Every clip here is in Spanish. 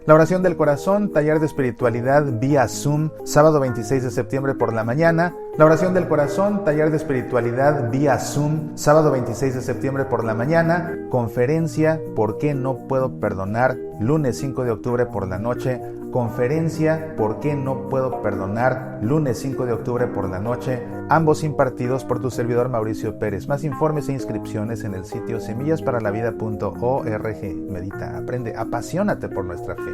La oración del corazón, taller de espiritualidad vía Zoom, sábado 26 de septiembre por la mañana. La oración del corazón, taller de espiritualidad vía Zoom, sábado 26 de septiembre por la mañana. Conferencia, ¿por qué no puedo perdonar? Lunes 5 de octubre por la noche. Conferencia, ¿por qué no puedo perdonar? Lunes 5 de octubre por la noche. Ambos impartidos por tu servidor Mauricio Pérez. Más informes e inscripciones en el sitio semillasparalavida.org. Medita, aprende, apasionate por nuestra fe.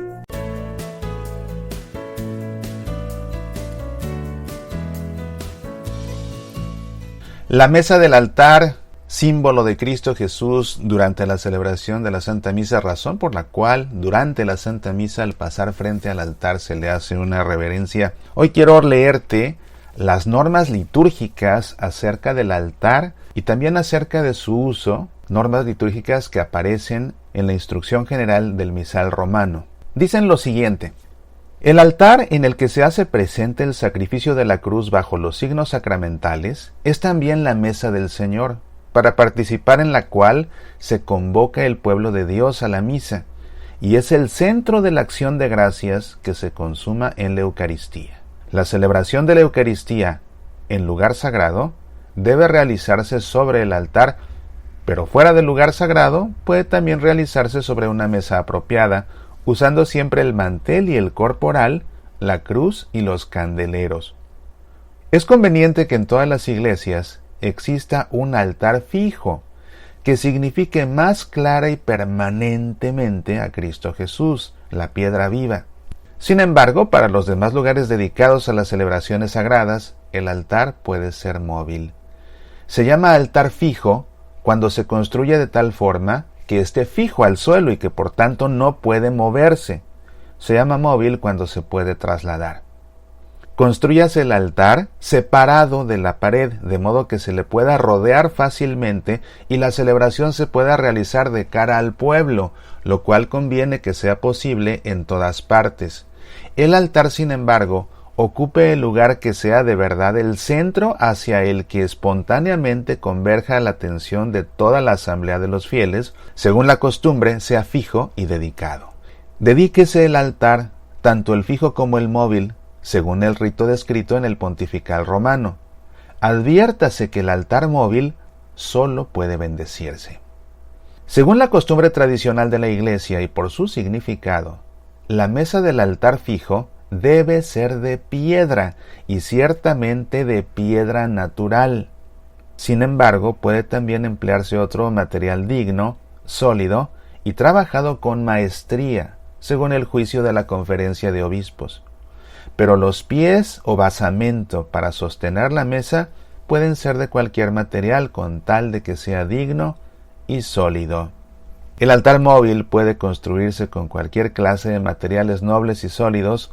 La mesa del altar, símbolo de Cristo Jesús durante la celebración de la Santa Misa, razón por la cual durante la Santa Misa al pasar frente al altar se le hace una reverencia. Hoy quiero leerte las normas litúrgicas acerca del altar y también acerca de su uso, normas litúrgicas que aparecen en la instrucción general del misal romano. Dicen lo siguiente: el altar en el que se hace presente el sacrificio de la cruz bajo los signos sacramentales es también la mesa del Señor, para participar en la cual se convoca el pueblo de Dios a la misa, y es el centro de la acción de gracias que se consuma en la Eucaristía. La celebración de la Eucaristía en lugar sagrado debe realizarse sobre el altar, pero fuera del lugar sagrado puede también realizarse sobre una mesa apropiada, usando siempre el mantel y el corporal, la cruz y los candeleros. Es conveniente que en todas las iglesias exista un altar fijo, que signifique más clara y permanentemente a Cristo Jesús, la piedra viva. Sin embargo, para los demás lugares dedicados a las celebraciones sagradas, el altar puede ser móvil. Se llama altar fijo cuando se construye de tal forma que esté fijo al suelo y que por tanto no puede moverse. Se llama móvil cuando se puede trasladar. Construyase el altar separado de la pared, de modo que se le pueda rodear fácilmente y la celebración se pueda realizar de cara al pueblo, lo cual conviene que sea posible en todas partes. El altar, sin embargo, ocupe el lugar que sea de verdad el centro hacia el que espontáneamente converja la atención de toda la asamblea de los fieles, según la costumbre, sea fijo y dedicado. Dedíquese el altar, tanto el fijo como el móvil, según el rito descrito en el Pontifical Romano. Adviértase que el altar móvil solo puede bendecirse. Según la costumbre tradicional de la Iglesia y por su significado, la mesa del altar fijo debe ser de piedra y ciertamente de piedra natural. Sin embargo, puede también emplearse otro material digno, sólido y trabajado con maestría, según el juicio de la Conferencia de Obispos. Pero los pies o basamento para sostener la mesa pueden ser de cualquier material con tal de que sea digno y sólido. El altar móvil puede construirse con cualquier clase de materiales nobles y sólidos,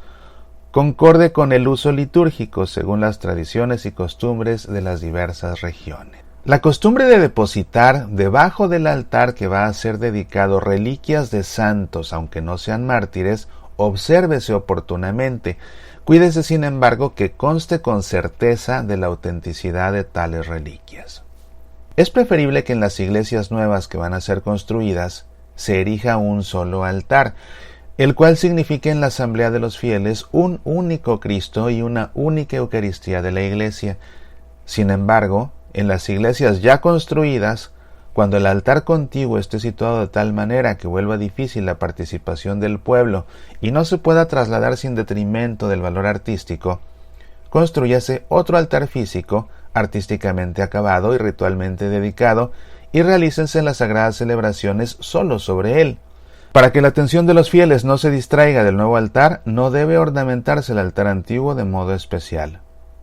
concorde con el uso litúrgico según las tradiciones y costumbres de las diversas regiones. La costumbre de depositar debajo del altar que va a ser dedicado reliquias de santos, aunque no sean mártires, obsérvese oportunamente. Cuídese, sin embargo, que conste con certeza de la autenticidad de tales reliquias. Es preferible que en las iglesias nuevas que van a ser construidas se erija un solo altar, el cual signifique en la asamblea de los fieles un único Cristo y una única Eucaristía de la iglesia. Sin embargo, en las iglesias ya construidas, cuando el altar contiguo esté situado de tal manera que vuelva difícil la participación del pueblo y no se pueda trasladar sin detrimento del valor artístico, construyase otro altar físico, artísticamente acabado y ritualmente dedicado, y realícense las sagradas celebraciones solo sobre él. Para que la atención de los fieles no se distraiga del nuevo altar, no debe ornamentarse el altar antiguo de modo especial.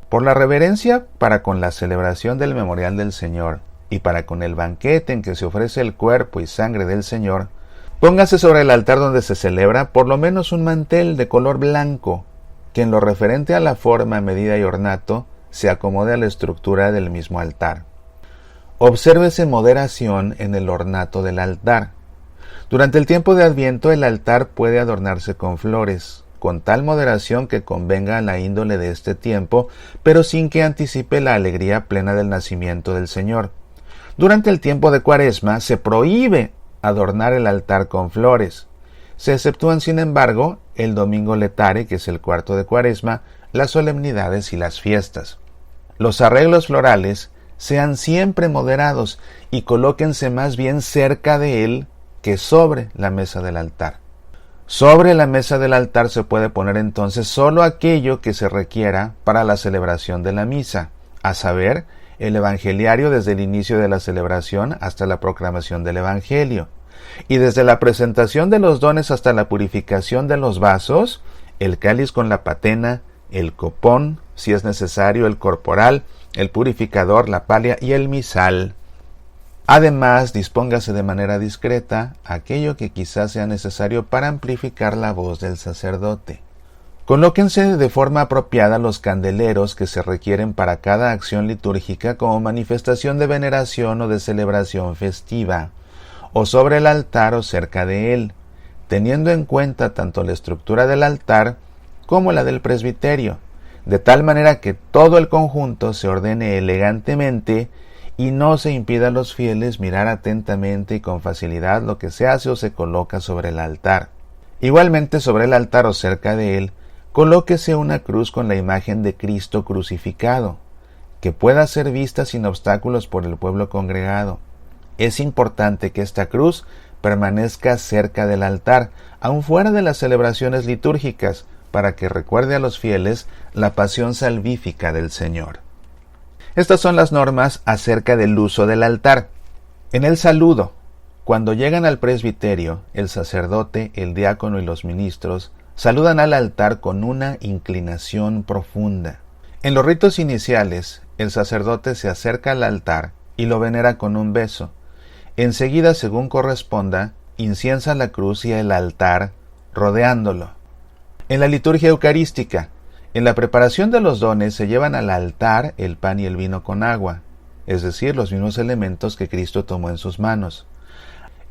Por la reverencia para con la celebración del memorial del Señor, y para con el banquete en que se ofrece el cuerpo y sangre del Señor, póngase sobre el altar donde se celebra por lo menos un mantel de color blanco, que en lo referente a la forma, medida y ornato, se acomode a la estructura del mismo altar. Obsérvese moderación en el ornato del altar. Durante el tiempo de Adviento el altar puede adornarse con flores, con tal moderación que convenga a la índole de este tiempo, pero sin que anticipe la alegría plena del nacimiento del Señor. Durante el tiempo de Cuaresma se prohíbe adornar el altar con flores. Se exceptúan, sin embargo, el domingo letare, que es el cuarto de Cuaresma, las solemnidades y las fiestas. Los arreglos florales sean siempre moderados y colóquense más bien cerca de él que sobre la mesa del altar. Sobre la mesa del altar se puede poner entonces solo aquello que se requiera para la celebración de la misa, a saber, el evangeliario desde el inicio de la celebración hasta la proclamación del evangelio, y desde la presentación de los dones hasta la purificación de los vasos, el cáliz con la patena, el copón, si es necesario el corporal, el purificador, la palia y el misal. Además, dispóngase de manera discreta aquello que quizás sea necesario para amplificar la voz del sacerdote. Colóquense de forma apropiada los candeleros que se requieren para cada acción litúrgica como manifestación de veneración o de celebración festiva, o sobre el altar o cerca de él, teniendo en cuenta tanto la estructura del altar como la del presbiterio, de tal manera que todo el conjunto se ordene elegantemente y no se impida a los fieles mirar atentamente y con facilidad lo que se hace o se coloca sobre el altar. Igualmente sobre el altar o cerca de él, colóquese una cruz con la imagen de Cristo crucificado, que pueda ser vista sin obstáculos por el pueblo congregado. Es importante que esta cruz permanezca cerca del altar, aun fuera de las celebraciones litúrgicas, para que recuerde a los fieles la pasión salvífica del Señor. Estas son las normas acerca del uso del altar. En el saludo, cuando llegan al presbiterio, el sacerdote, el diácono y los ministros saludan al altar con una inclinación profunda. En los ritos iniciales, el sacerdote se acerca al altar y lo venera con un beso. Enseguida, según corresponda, inciensa la cruz y el altar, rodeándolo. En la liturgia eucarística, en la preparación de los dones se llevan al altar el pan y el vino con agua, es decir, los mismos elementos que Cristo tomó en sus manos.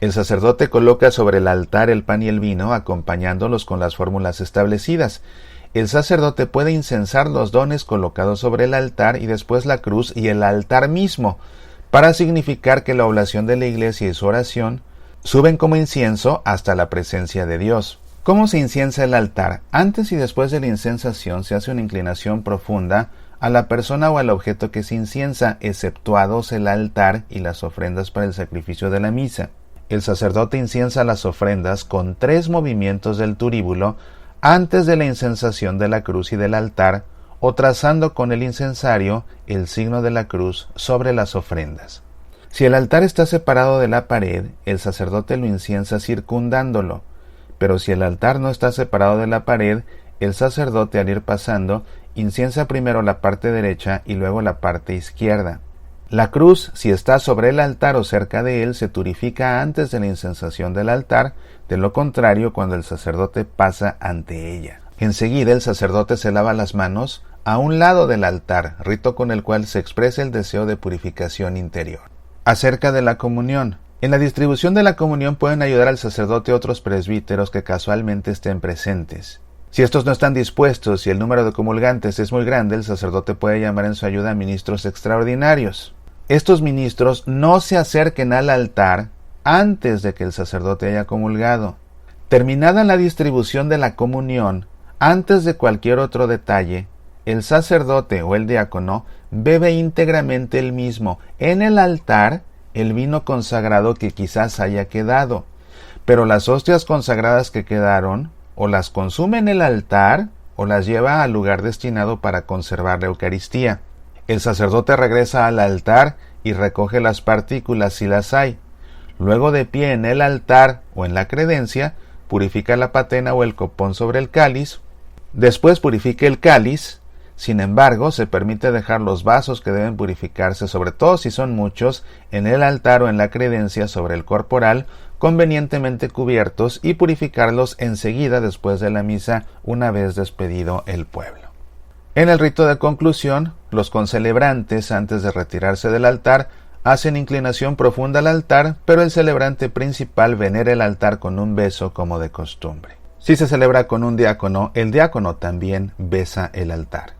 El sacerdote coloca sobre el altar el pan y el vino, acompañándolos con las fórmulas establecidas. El sacerdote puede incensar los dones colocados sobre el altar y después la cruz y el altar mismo, para significar que la oblación de la Iglesia y su oración suben como incienso hasta la presencia de Dios. ¿Cómo se inciensa el altar? Antes y después de la incensación se hace una inclinación profunda a la persona o al objeto que se inciensa, exceptuados el altar y las ofrendas para el sacrificio de la misa. El sacerdote inciensa las ofrendas con 3 movimientos del turíbulo antes de la incensación de la cruz y del altar, o trazando con el incensario el signo de la cruz sobre las ofrendas. Si el altar está separado de la pared, el sacerdote lo inciensa circundándolo, pero si el altar no está separado de la pared, el sacerdote, al ir pasando, inciensa primero la parte derecha y luego la parte izquierda. La cruz, si está sobre el altar o cerca de él, se turifica antes de la incensación del altar, de lo contrario, cuando el sacerdote pasa ante ella. Enseguida el sacerdote se lava las manos a un lado del altar, rito con el cual se expresa el deseo de purificación interior. Acerca de la comunión. En la distribución de la comunión pueden ayudar al sacerdote otros presbíteros que casualmente estén presentes. Si estos no están dispuestos y el número de comulgantes es muy grande, el sacerdote puede llamar en su ayuda a ministros extraordinarios. Estos ministros no se acerquen al altar antes de que el sacerdote haya comulgado. Terminada la distribución de la comunión, antes de cualquier otro detalle, el sacerdote o el diácono bebe íntegramente el mismo en el altar el vino consagrado que quizás haya quedado, pero las hostias consagradas que quedaron o las consume en el altar o las lleva al lugar destinado para conservar la Eucaristía. El sacerdote regresa al altar y recoge las partículas si las hay. Luego, de pie en el altar o en la credencia, purifica la patena o el copón sobre el cáliz. Después purifica el cáliz. Sin embargo, se permite dejar los vasos que deben purificarse, sobre todo si son muchos, en el altar o en la credencia sobre el corporal, convenientemente cubiertos, y purificarlos enseguida después de la misa, una vez despedido el pueblo. En el rito de conclusión, los concelebrantes, antes de retirarse del altar, hacen inclinación profunda al altar, pero el celebrante principal venera el altar con un beso como de costumbre. Si se celebra con un diácono, el diácono también besa el altar.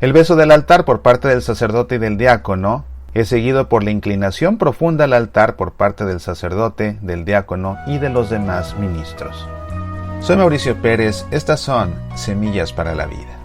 El beso del altar por parte del sacerdote y del diácono es seguido por la inclinación profunda al altar por parte del sacerdote, del diácono y de los demás ministros. Soy Mauricio Pérez, estas son Semillas para la Vida.